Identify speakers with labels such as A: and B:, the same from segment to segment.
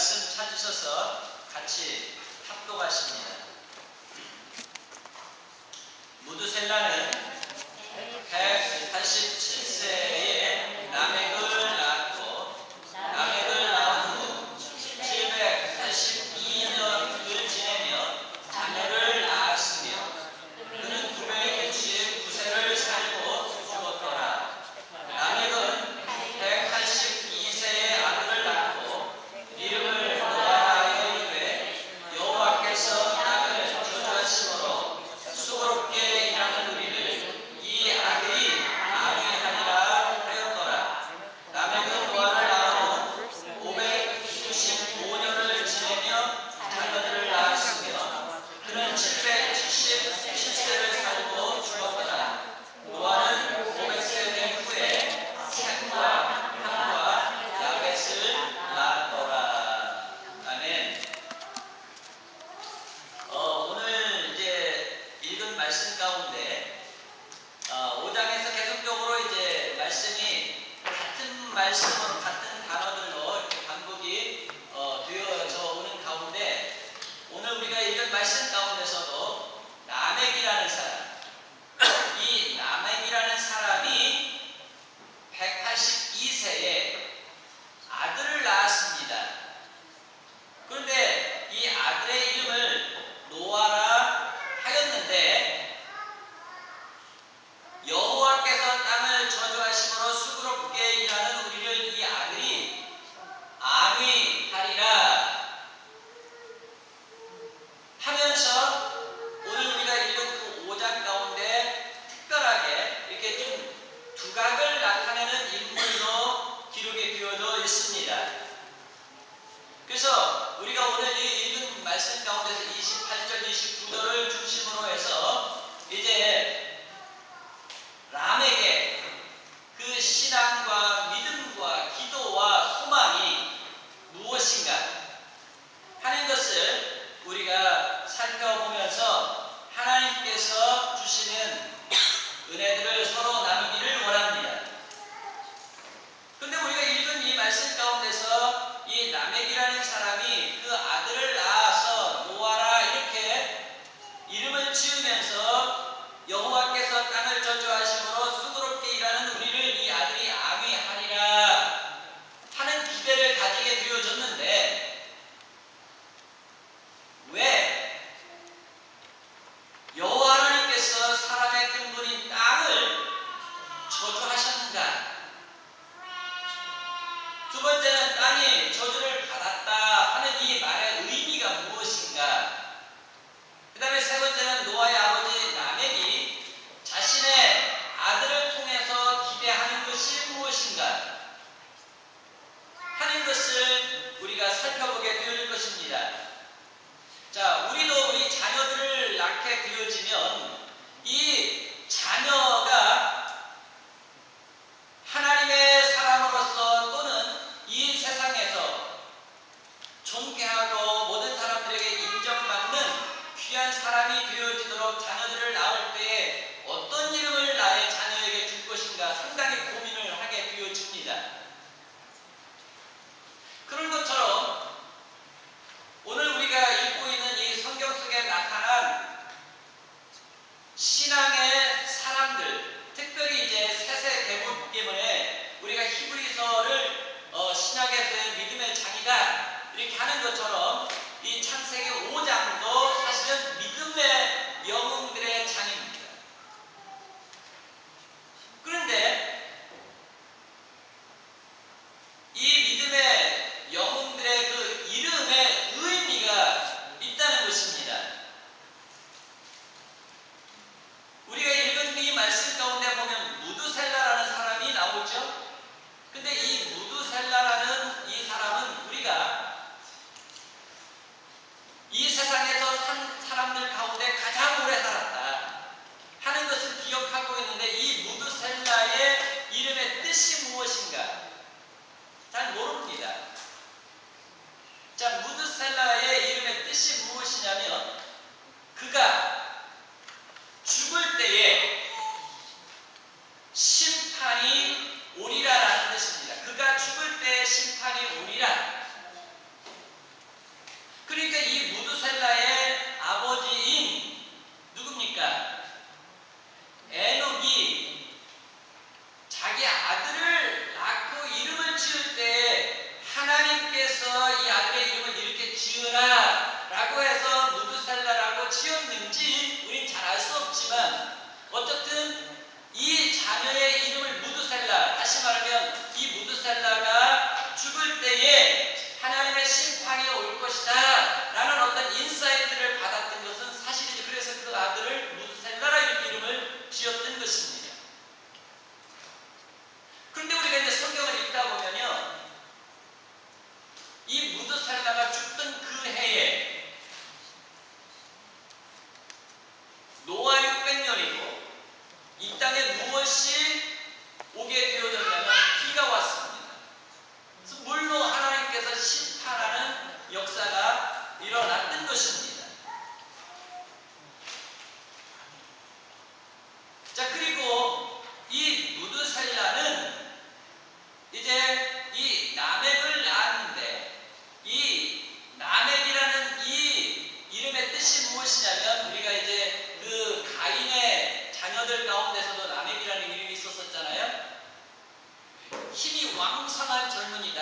A: 말씀 찾으셔서 같이 합독하십니다. 무드셀라는 187세에 라멕을 낳았고, 라멕을 낳은 후 782년을 지내며 자녀를 낳았으며, 그는 999세를 살고 죽었더라. 라멕은 182세에 아들을 낳고 이름을 노아라 이르되, 여호와께서 땅을 저주하심으로 수고롭게 일하는 우리를 이 아들이 안위하리라 하였더라. 라멕은 노아를 낳은 후 595년을 지내며 자녀들을 낳았으며, 그는 777세를 살고 죽었더라. 노아는 500세 된 후에 셈과 함과 야벳을 낳았더라. 아멘. 오늘 이제 읽은 말씀 가운데 5장에서 계속적으로 이제 말씀이 같은 말씀으로 같은 단어들로 이렇게 반복이 되어져 오는 가운데, 오늘 우리가 읽은 말씀 가운데서도 라멕이라는 사람, 이 라멕이라는 사람이 182세에 아들을 낳았습니다. 그런데 이 아들의 이름을 노아라 하였는데, 여호와께서 땅을 저주하심으로 수고롭게 일하는 우리를 이 아들이 안위하리라 하면서, 오늘 우리가 읽은 그 5장 가운데 특별하게 이렇게 좀 두각을 나타내는 인물로 기록이 되어져 있습니다. 그래서 우리가 오늘 이 읽은 말씀 가운데서 28절, 29절을 중심으로 해서 이제 라멕의 그 신앙과 믿음과 기도와 소망이 무엇인가 하는 것을 우리가 살펴보면서 하나님께서 주시는 은혜들을 서로 나누기를 원합니다. 그런데 우리가 읽은 이 말씀 가운데서 이 라멕이라는 사람이 그 아들을 낳아서 노아라 이렇게 이름을 지으면서 여호와께서 땅을 저주하심으로 수고롭게 일하는 우리를 이 아들이 안위하리라 하는 기대를 가지게 되어졌는데, 왜 여호와 하나님께서 사람의 근본인 땅을 저주하셨는가? 두 번째는 땅이 저주를 받았다 하는 이 말의 의미가 무엇인가? 그 다음에 세 번째는 노아의 아버지 라멕이 자신의 아들을 통해서 기대하는 것이 무엇인가 하는 것을 우리가 살펴보게 되어질 것입니다. 자, 우리도 우리 자녀들을 낳게 되어지면 이 자녀가 하나님의 사람으로서 또는 이 세상에서 존귀하고 모든 사람들에게 인정받는 귀한 사람이 되어지도록 자녀들을 낳을 때에 어떤 이름을 나의 자녀에게 줄 것인가 상당히 고민을 하게 되어집니다. 그런 것처럼 오늘 우리가 읽고 있는 이 성경 속에 나타난 신앙의 사람들, 특별히 이제 세세 대목임에 우리가 히브리서를 신약에서의 믿음의 장이다 이렇게 하는 것처럼 이 창세기 5장도 사실은 믿음의 영웅들의 장입니다. 그런데 이 믿음의 영웅들의 그 이름에 의미가 있다는 것입니다. 우리가 읽은 이 말씀 가운데 보면 무드셀라라는 사람이 나오죠. 근데 이 무드셀라라는 이 사람은 우리가 이 세상에서 산 사람들 가운데 가장 오래 살았다. 왕성한 젊은이다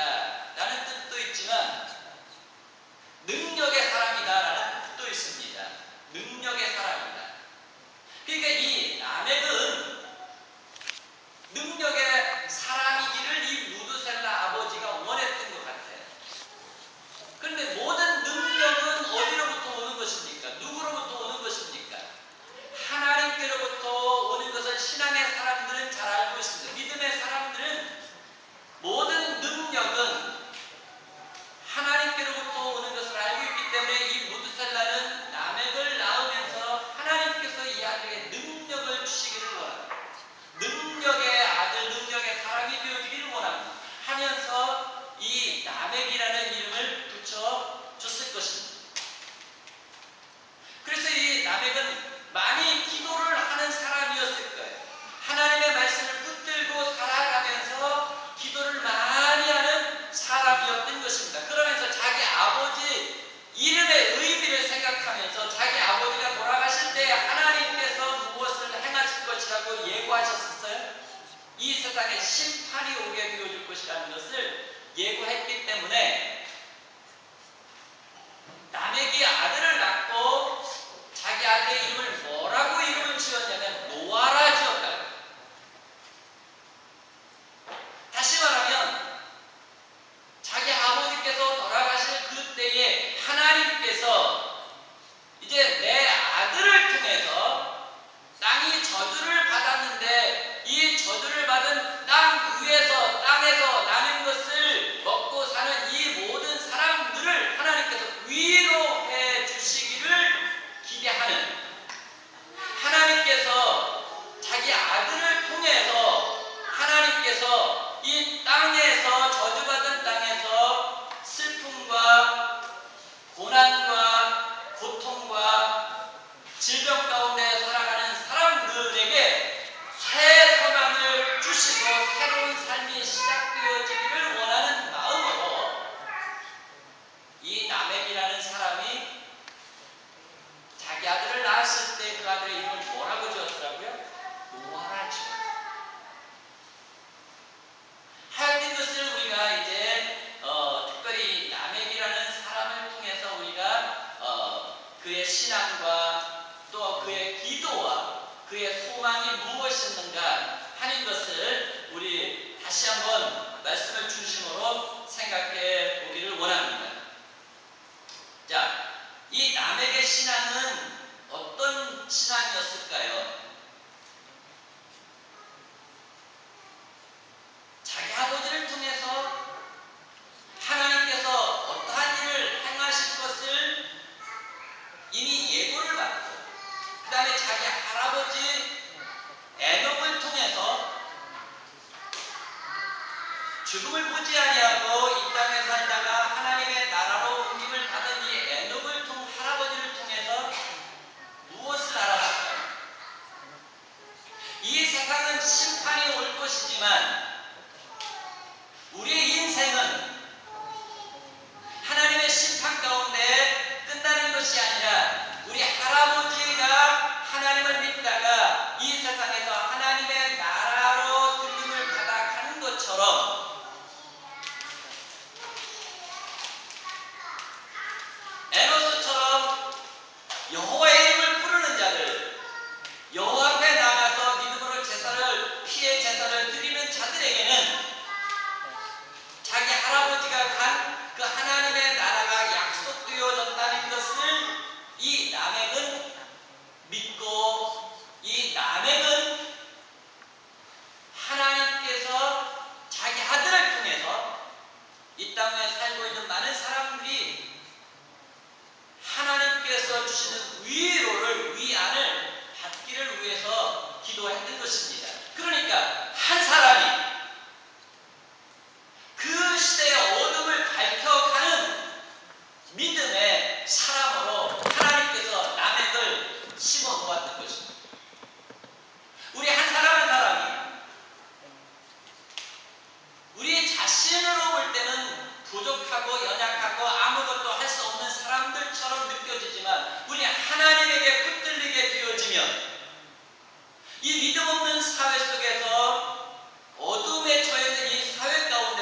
A: 라는 뜻도 있지만 능력의 사람이다 라는 뜻도 있습니다. 능력의 사람이다. 그러니까 이 라멕은 능력의 사람이기를 이 무드셀라 아버지가 원했던 것 같아요. 그런데 모든 능력은 어디로부터 오는 것입니까? 누구로부터 오는 것입니까? 하나님께로부터 오는 것을 신앙의 사람들은 잘 알고 있습니다. 믿음의 사람들은 모든 능력은 하나님께로부터 오는 것을 알고 있기 때문에 이 무드셀라는 라멕을 낳으면서 하나님께서 이 아들에게 능력을 주시기를 원합니다. 능력의 아들, 능력의 사람이 되어지기를 원합니다. 하면서 이 라멕이라는 이름을 붙여줬을 것입니다. 그래서 이 라멕은 많이 기도를 하는 사람이었을 거예요. 하나님의 말씀을 붙들고 살아가면서 기도를 많이 하는 사람이었던 것입니다. 그러면서 자기 아버지 이름의 의미를 생각하면서 자기 아버지가 돌아가실 때 하나님께서 무엇을 행하실 것이라고 예고하셨었어요. 이 세상에 심판이 오게 되어줄 것이라는 것을 예고했기 때문에 라멕이 아들을 낳고 자기 아들의 이름을 뭐라고 이름을 지었냐면 노아라 지었다. 다시 말하면 자기 아버지께서 돌아가실 그때에 하나님께서 이제 내 아들을 통해서 땅이 저주를 받았는데 이 저주를 받은 땅 위에서 땅에서 나는 것을 먹고 사는 이 모든 사람들을 하나님께서 위로해 주시기를 기대하는, 하나님께서 자기 아들을 통해서 하나님께서 이 땅에서 저주받은 땅에서 슬픔과 고난과 고통과 질병 가운데 살아가는 사람들에게 새 소망을 주시고 새로운 삶이 시작되어지기를 원하는 마음으로 이 라멕이라는 사람이 자기 아들을 낳았을 때 그 아들의 이름을 뭐라고 지었더라고요? 노아라 지었어요. 하여튼 것을 우리가 이제 특별히 라멕이라는 사람을 통해서 우리가 그의 신앙과 또 그의 기도와 그의 소망이 무엇이었는가 하는 것을 우리 다시 한번 말씀을 중심으로 생각해 보기를 원합니다. 자, 이 라멕의 신앙은 어떤 신앙이었을까요? 자기 아버지를 통해서 하나님께서 어떠한 일을 행하실 것을 이미 예고를 받고 그 다음에 자기 할아버지 에녹을 통해서 죽음을 보지 아니하고 이 땅에 살다가 하나님의 나라로 옮김을 받은 이 에녹을 할아버지를 통해서 무엇을 알았을까요? 이 세상은 심판이 올 것이지만 우리의 인생은 하나님의 심판 가운데 끝나는 것이 아니라 우리 할아버지가 하나님을 믿다가 이 세상에서 하나님의 나라로 들림을 받아가는 것처럼 에노스처럼 여호와의 이름을 부르는 자들, 여호와 앞에 나가서 믿음으로 제사를 피해 제사를 드리는 자들에게는 자기 할아버지가 간 그 하나님의 나라가 약속되어졌다는 것을 이 라멕은 믿고 이 라멕은 하나님께서 자기 아들을 통해서 이 땅에 살고 있는 많은 사람들이 하나님께서 주시는 위로를, 위안을 받기를 위해서 기도했던 것입니다. 그러니까 한 사람이 그 시대의 어둠을 밝혀가는 믿음의 사람으로 하나님께서 라멕을 심어 놓았던 것입니다. 우리 한 사람 한 사람이 우리 자신으로 볼 때는 부족하고 연약하고 아무것도 할 수 없는 사람들처럼 느껴지지만 우리 하나님에게 붙들리게 되어지면 이 믿음 없는 사회 속에서 어둠에 처해있는 이 사회 가운데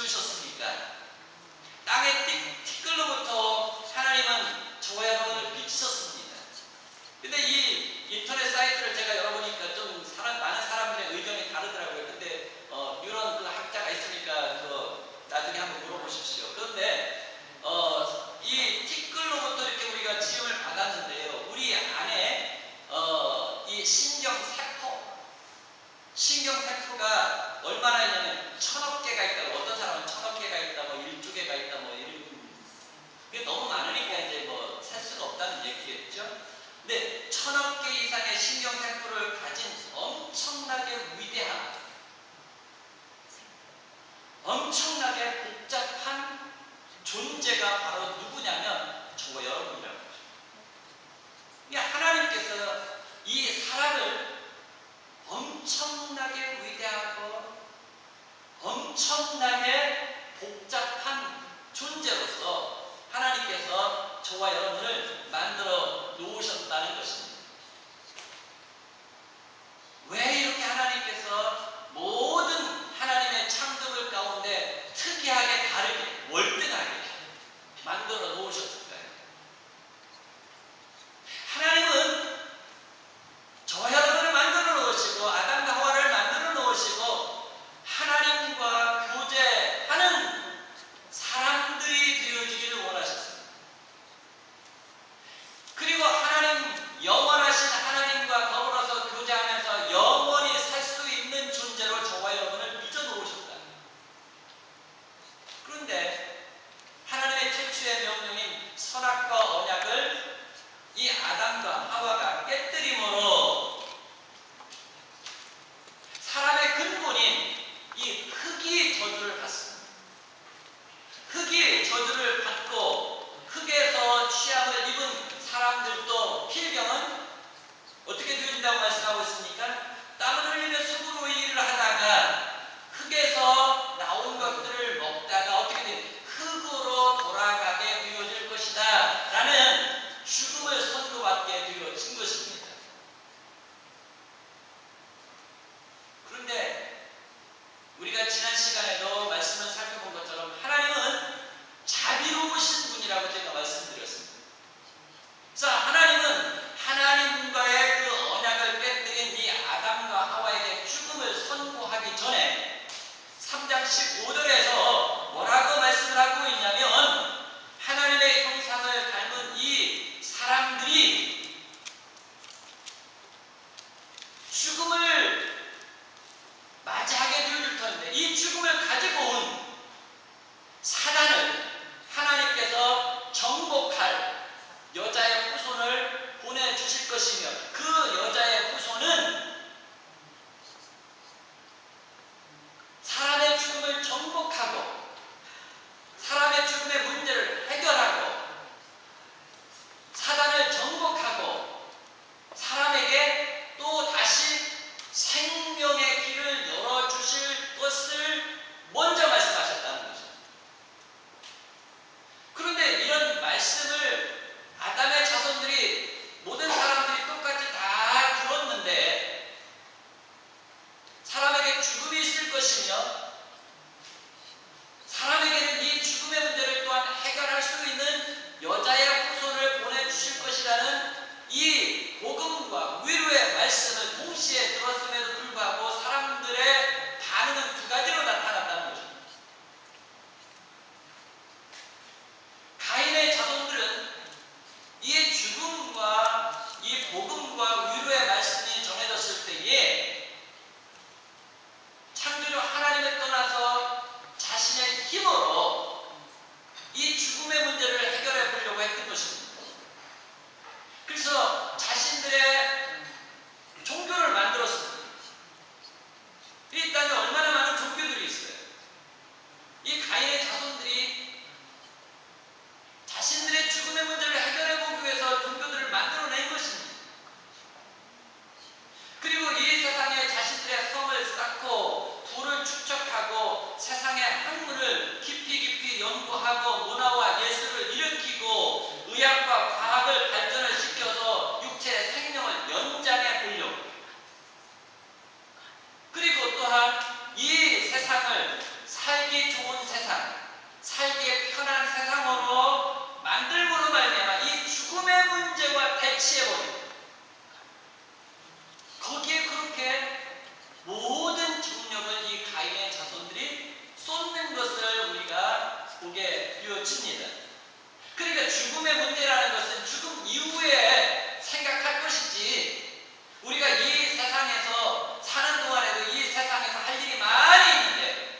A: 지으셨습니까? 땅의 티끌로부터 하나님은 저와 여러분을 빚으셨습니다. 근데 이 인터넷 사이트를 제가 열어보니까 좀 많은 사람들의 의견이 다르더라고요. 근데 이런 그 학자가 있으니까 나중에 한번 물어보십시오. 그런데 이 티끌로부터 이렇게 우리가 지음을 받았는데요. 우리 안에 이 신경세포가 얼마나 있냐면 1000억 개가 있다고, 어떤 사람은 1000억 개가 있다, 뭐 1조 개가 있다, 뭐 이런, 그게 너무 많으니까 이제 뭐 셀 수가 없다는 얘기겠죠. 근데 1000억 개 이상의 신경세포를 가진 엄청나게 위대한, 엄청나게 복잡한 존재가 바로 누구냐면 저와 여러분이라고 하죠. 그러니까 하나님께서 이 사람을 엄청나게 위대하고 엄청나게 복잡한 존재로서 하나님께서 저와 여러분을 만들어 놓으셨다는 것입니다. 왜 이렇게 하나님께서 모든 하나님의 창조물 가운데 특이하게 다르게 월등하게 만들어 놓으셨을까요? 하나님은 저와 여러분을 만들어 놓으시고 아담과 하와를 만들어 놓으시고 하나님과 교제하는 사람들이 되어지기를 원하셨습니다. 그리고 영원하신 하나님과 더불어서 교제하면서 영원히 살 수 있는 존재로 저와 여러분을 빚어 놓으셨다. 그런데 하나님의 최초의 명령인 선악과 언약을 이 아담과 하와가 깨뜨림으로 사람의 근본인 이 흙이 저주를 받습니다. 흙이 저주를 받고 흙에서 취함을 입은 사람들도 필경은 어떻게 되어진다고 말씀하고 있습니까? 땀을 흘리며 수고로 일을 하다가 흙에서 나온 것들을 먹다가 어떻게 돼? 흙으로 돌아가게 되어질 것이다 라는 죽음을 선고받게 되어진 것입니다. 그런데 우리가 지난 시간에도 말씀을 살펴본 것처럼 하나님은 자비로우신 분이라고 제가 말씀드렸습니다. 자, 하나님은 하나님과의 그 언약을 깨뜨린 이 아담과 하와에게 죽음을 선고하기 전에 3장 15절에서 뭐라고 말씀을 하고 있냐면 하나님의 형상을 닮은 이 사람들이 죽음을 맞이하게 되어질 터인데 이 죽음을 가지고 온 사단을 하나님께서 정복할 여자의 후손을 보내주실 것이며 그 여자의 후손은 사람의 죽음을 정복하고 사람의 죽음의 문제를 해결하고 사단을 정복하고 사람에게 또 다시 생명의 길을 열어주실 것을 먼저 말씀하셨다는 거죠. 그런데 이런 말씀을 아담의 자손들이 모든 사람들이 똑같이 다 들었는데 사람에게 죽음이 있을 것이며 사람에게는 이 죽음의 문제를 또한 해결할 수 있는 여자의 후손을 보내주실 것이라는 이 복음과 위로의 말씀을 동시에 들었음에도 불구하고 사람들의 반응은 두 가지로 나타났다는 것입니다. 가인의 자손들은 이 죽음과 이 복음과 위로의 말씀이 전해졌을 때에 창조주 하나님을 떠나서 자신의 힘으로 이 죽음의 문제를 해결해 보려고 했던 것입니다. 그래서 자신들의 종교를 만들었습니다. 이 땅에 얼마나 많은 종교들이 있어요. 이 가인의 자손들이 자신들의 죽음의 문제를 해결해 보기 위해서 종교들을 만들어낸 것입니다. 그리고 이 세상에 자신들의 성을 쌓고 부를 축적하고 세상의 학문을 깊이 연구하고 문화와 예술을 일으키고 의학과 과학을 발전을 시켜서 육체의 생명을 연장해 보려고 그리고 또한 이 세상을 살기 살기 좋은 세상, 살기 편한 세상으로 만들고로 말미암아 이 죽음의 문제와 대치해버리고 거기에 그렇게 모든 정력을 이 가인의 자손들이 쏟는 것을 우리가 보게 되어집니다. 그러니까 죽음의 문제라는 것은 죽음 이후에 생각할 것이지, 우리가 이 세상에서 사는 동안에도 이 세상에서 할 일이 많이 있는데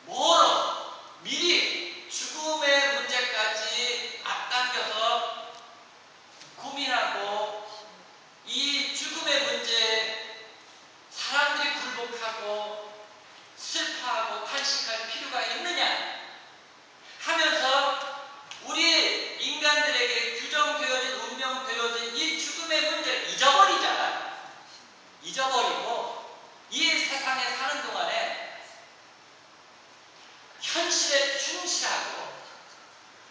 A: 뭐로 미리 죽음의 문제까지 앞당겨서 고민하고 이 죽음의 문제에 사람들이 굴복하고 슬퍼하고 탄식할 필요가 있느냐 하면서 우리 인간들에게 규정되어진 운명되어진 이 죽음의 문제를 잊어버리고 이 세상에 사는 동안에 현실에 충실하고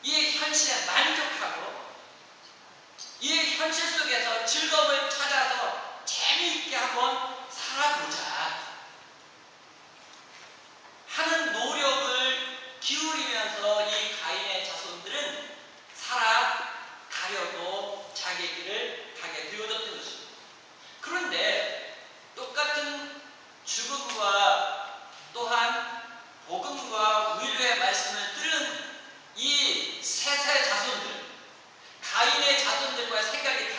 A: 이 현실에 만족하고 이 현실 속에서 즐거움을 찾아서 재미있게 한번 살아보자 하는 노력을 기울이면서 이 가인의 자손들은 살아가려고 자기 길을 가게 되어졌던 것입니다. 그런데 똑같은 죽음과 또한 복음과 위로의 말씀을 들은 이 셋의 자손들, 가인의 자손들과의 생각이